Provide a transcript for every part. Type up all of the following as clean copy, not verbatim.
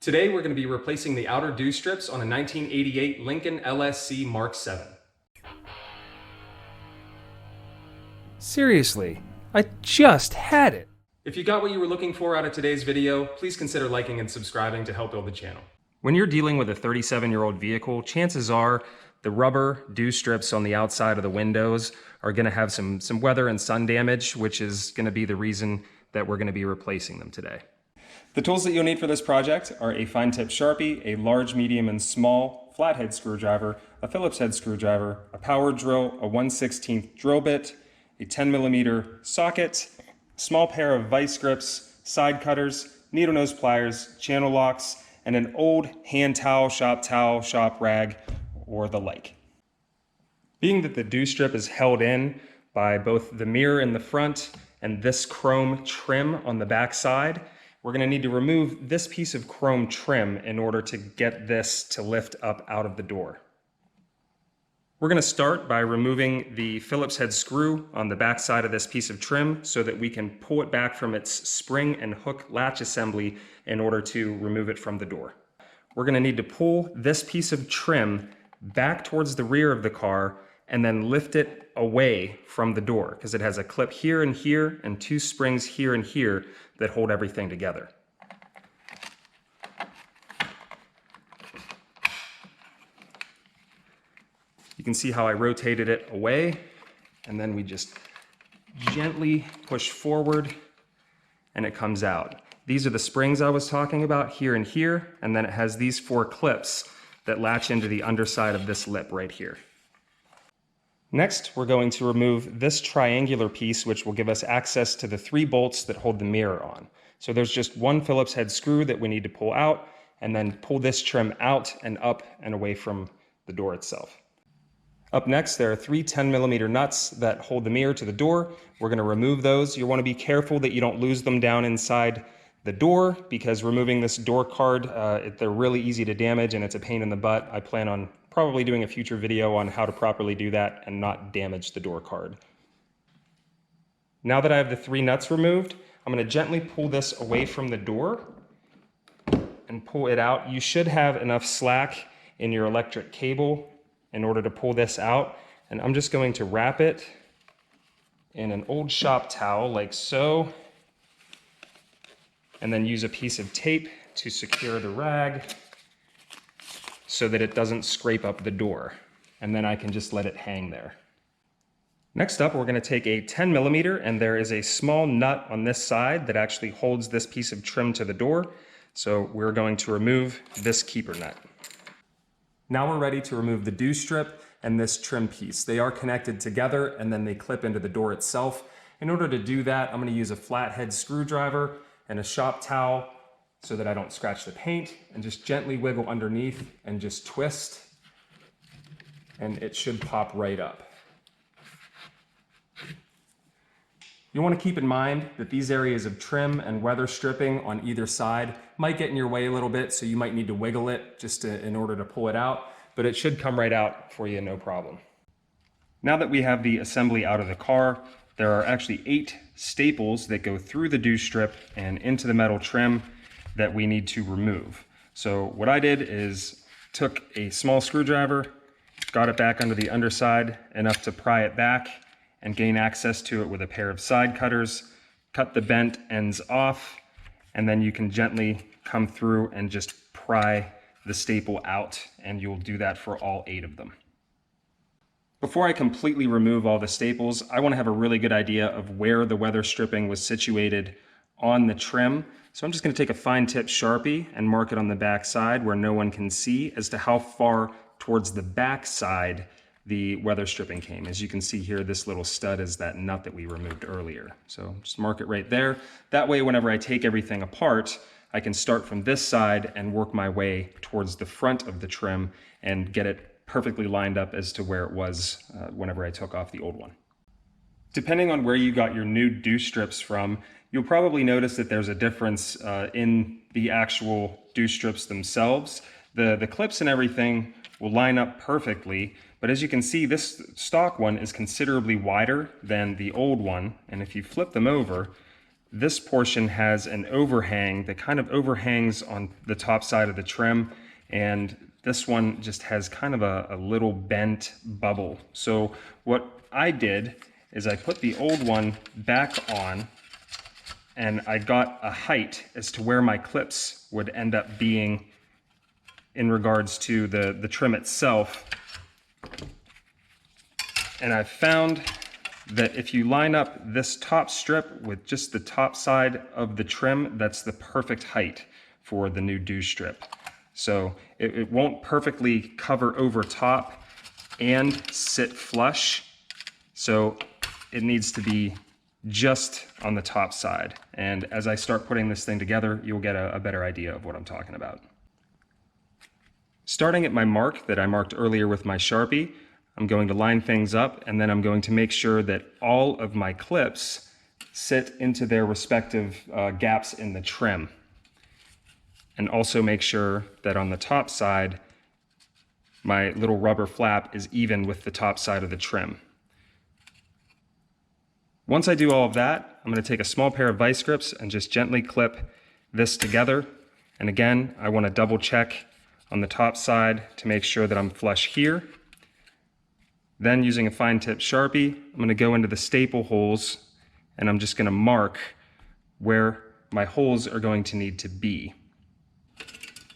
Today we're going to be replacing the outer dew strips on a 1988 Lincoln LSC Mark VII. Seriously, I just had it. If you got what you were looking for out of today's video, please consider liking and subscribing to help build the channel. When you're dealing with a 37-year-old vehicle, chances are the rubber dew strips on the outside of the windows are going to have some weather and sun damage, which is going to be the reason that we're going to be replacing them today. The tools that you'll need for this project are a fine tip Sharpie, a large, medium, and small flathead screwdriver, a Phillips head screwdriver, a power drill, a 1/16 drill bit, a 10mm socket, small pair of vice grips, side cutters, needle nose pliers, channel locks, and an old hand towel, shop rag, or the like. Being that the dew strip is held in by both the mirror in the front and this chrome trim on the back side, we're going to need to remove this piece of chrome trim in order to get this to lift up out of the door. We're going to start by removing the Phillips head screw on the back side of this piece of trim so that we can pull it back from its spring and hook latch assembly in order to remove it from the door. We're going to need to pull this piece of trim back towards the rear of the car and then lift it away from the door because it has a clip here and two springs here and here that hold everything together. You can see how I rotated it away, and then we just gently push forward and it comes out. These are the springs I was talking about here and then it has these four clips that latch into the underside of this lip right here. Next, we're going to remove this triangular piece, which will give us access to the 3 bolts that hold the mirror on. So there's just one Phillips head screw that we need to pull out, and then pull this trim out and up and away from the door itself. Up next, there are 3 10mm nuts that hold the mirror to the door. We're going to remove those. You want to be careful that you don't lose them down inside the door, because removing this door card, they're really easy to damage and it's a pain in the butt. I plan on probably doing a future video on how to properly do that and not damage the door card. Now that I have the 3 nuts removed, I'm going to gently pull this away from the door and pull it out. You should have enough slack in your electric cable in order to pull this out. And I'm just going to wrap it in an old shop towel like so, and then use a piece of tape to secure the rag so that it doesn't scrape up the door. And then I can just let it hang there. Next up, we're going to take a 10mm, and there is a small nut on this side that actually holds this piece of trim to the door. So we're going to remove this keeper nut. Now we're ready to remove the dew strip and this trim piece. They are connected together and then they clip into the door itself. In order to do that, I'm going to use a flathead screwdriver and a shop towel so that I don't scratch the paint, and just gently wiggle underneath and just twist, and it should pop right up. You want to keep in mind that these areas of trim and weather stripping on either side might get in your way a little bit, so you might need to wiggle it just in order to pull it out, but it should come right out for you, no problem. Now that we have the assembly out of the car, there are actually 8 staples that go through the dew strip and into the metal trim that we need to remove. So what I did is took a small screwdriver, got it back under the underside enough to pry it back and gain access to it with a pair of side cutters, cut the bent ends off, and then you can gently come through and just pry the staple out, and you'll do that for all 8 of them. Before I completely remove all the staples, I want to have a really good idea of where the weather stripping was situated on the trim. So I'm just going to take a fine tip Sharpie and mark it on the back side where no one can see as to how far towards the back side the weather stripping came. As you can see here, this little stud is that nut that we removed earlier. So just mark it right there. That way, whenever I take everything apart, I can start from this side and work my way towards the front of the trim and get it perfectly lined up as to where it was whenever I took off the old one. Depending on where you got your new dew strips from, you'll probably notice that there's a difference in the actual dew strips themselves. The clips and everything will line up perfectly, but as you can see, this stock one is considerably wider than the old one, and if you flip them over, this portion has an overhang that kind of overhangs on the top side of the trim, and this one just has kind of a little bent bubble. So what I did is I put the old one back on, and I got a height as to where my clips would end up being in regards to the trim itself. And I found that if you line up this top strip with just the top side of the trim, that's the perfect height for the new dew strip. So it won't perfectly cover over top and sit flush. So it needs to be just on the top side. And as I start putting this thing together, you'll get a better idea of what I'm talking about. Starting at my mark that I marked earlier with my Sharpie, I'm going to line things up, and then I'm going to make sure that all of my clips sit into their respective gaps in the trim. And also make sure that on the top side, my little rubber flap is even with the top side of the trim. Once I do all of that, I'm going to take a small pair of vice grips and just gently clip this together. And again, I want to double check on the top side to make sure that I'm flush here. Then using a fine tip Sharpie, I'm going to go into the staple holes, and I'm just going to mark where my holes are going to need to be.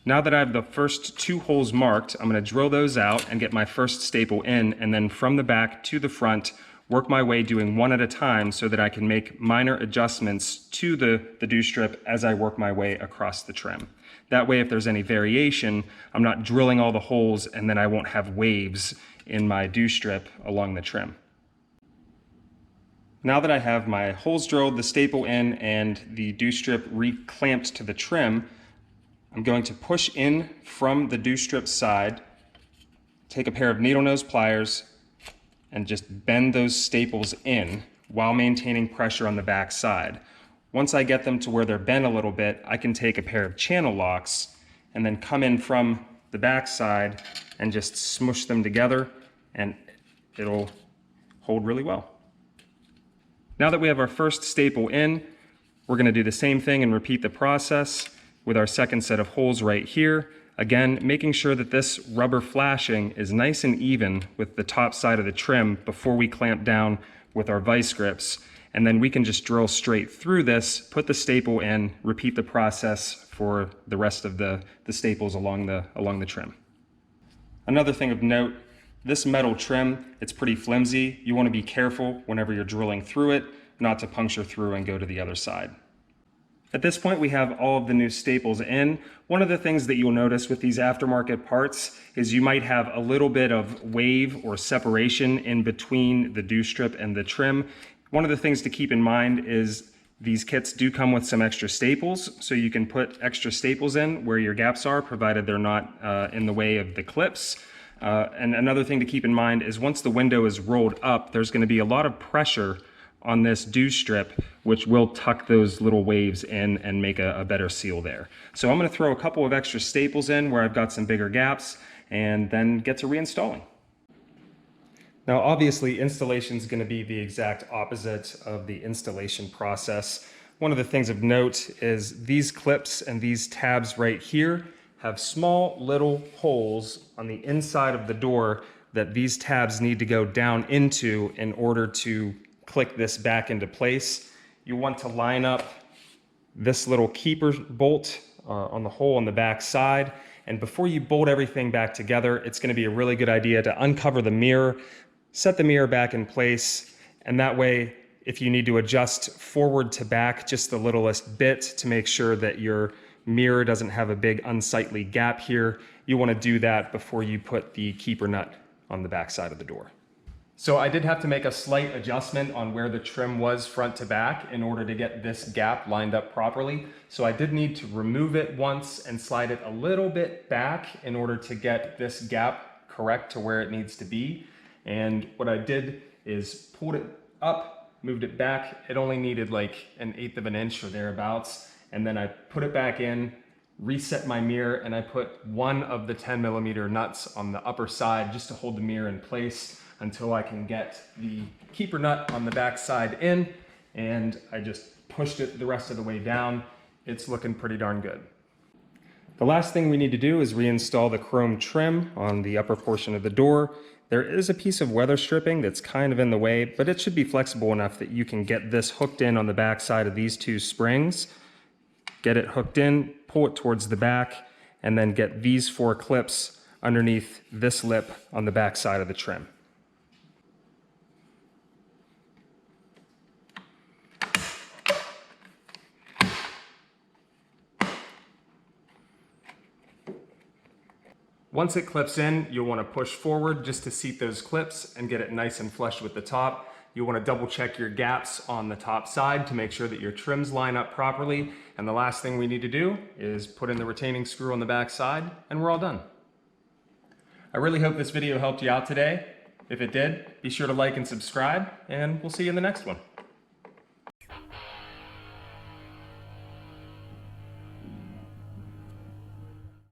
Now that I have the first 2 holes marked, I'm going to drill those out and get my first staple in, and then from the back to the front, work my way doing one at a time so that I can make minor adjustments to the dew strip as I work my way across the trim. That way, if there's any variation, I'm not drilling all the holes and then I won't have waves in my dew strip along the trim. Now that I have my holes drilled, the staple in, and the dew strip re-clamped to the trim, I'm going to push in from the dew strip side, take a pair of needle nose pliers, and just bend those staples in while maintaining pressure on the back side. Once I get them to where they're bent a little bit, I can take a pair of channel locks and then come in from the back side and just smush them together, and it'll hold really well. Now that we have our first staple in, we're going to do the same thing and repeat the process with our second set of holes right here. Again, making sure that this rubber flashing is nice and even with the top side of the trim before we clamp down with our vice grips. And then we can just drill straight through this, put the staple in, repeat the process for the rest of the staples along the trim. Another thing of note, this metal trim, it's pretty flimsy. You want to be careful whenever you're drilling through it, not to puncture through and go to the other side. At this point, we have all of the new staples in. One of the things that you'll notice with these aftermarket parts is you might have a little bit of wave or separation in between the dew strip and the trim. One of the things to keep in mind is these kits do come with some extra staples, so you can put extra staples in where your gaps are, provided they're not in the way of the clips. And another thing to keep in mind is once the window is rolled up, there's going to be a lot of pressure on this dew strip, which will tuck those little waves in and make a better seal there. So I'm going to throw a couple of extra staples in where I've got some bigger gaps, and then get to reinstalling. Now obviously installation is going to be the exact opposite of the installation process. One of the things of note is these clips and these tabs right here have small little holes on the inside of the door that these tabs need to go down into in order to click this back into place. You want to line up this little keeper bolt on the hole on the back side, and before you bolt everything back together, it's going to be a really good idea to uncover the mirror, set the mirror back in place, and that way if you need to adjust forward to back just the littlest bit to make sure that your mirror doesn't have a big unsightly gap here, you want to do that before you put the keeper nut on the back side of the door. So I did have to make a slight adjustment on where the trim was front to back in order to get this gap lined up properly. So I did need to remove it once and slide it a little bit back in order to get this gap correct to where it needs to be. And what I did is pulled it up, moved it back. It only needed like 1/8 of an inch or thereabouts. And then I put it back in, reset my mirror, and I put one of the 10mm nuts on the upper side just to hold the mirror in place until I can get the keeper nut on the back side in. And I just pushed it the rest of the way down, it's looking pretty darn good. The last thing we need to do is reinstall the chrome trim on the upper portion of the door. There is a piece of weather stripping that's kind of in the way, but it should be flexible enough that you can get this hooked in on the back side of these two springs, get it hooked in, pull it towards the back, and then get these 4 clips underneath this lip on the back side of the trim. Once it clips in, you'll want to push forward just to seat those clips and get it nice and flush with the top. You'll want to double check your gaps on the top side to make sure that your trims line up properly. And the last thing we need to do is put in the retaining screw on the back side, and we're all done. I really hope this video helped you out today. If it did, be sure to like and subscribe, and we'll see you in the next one.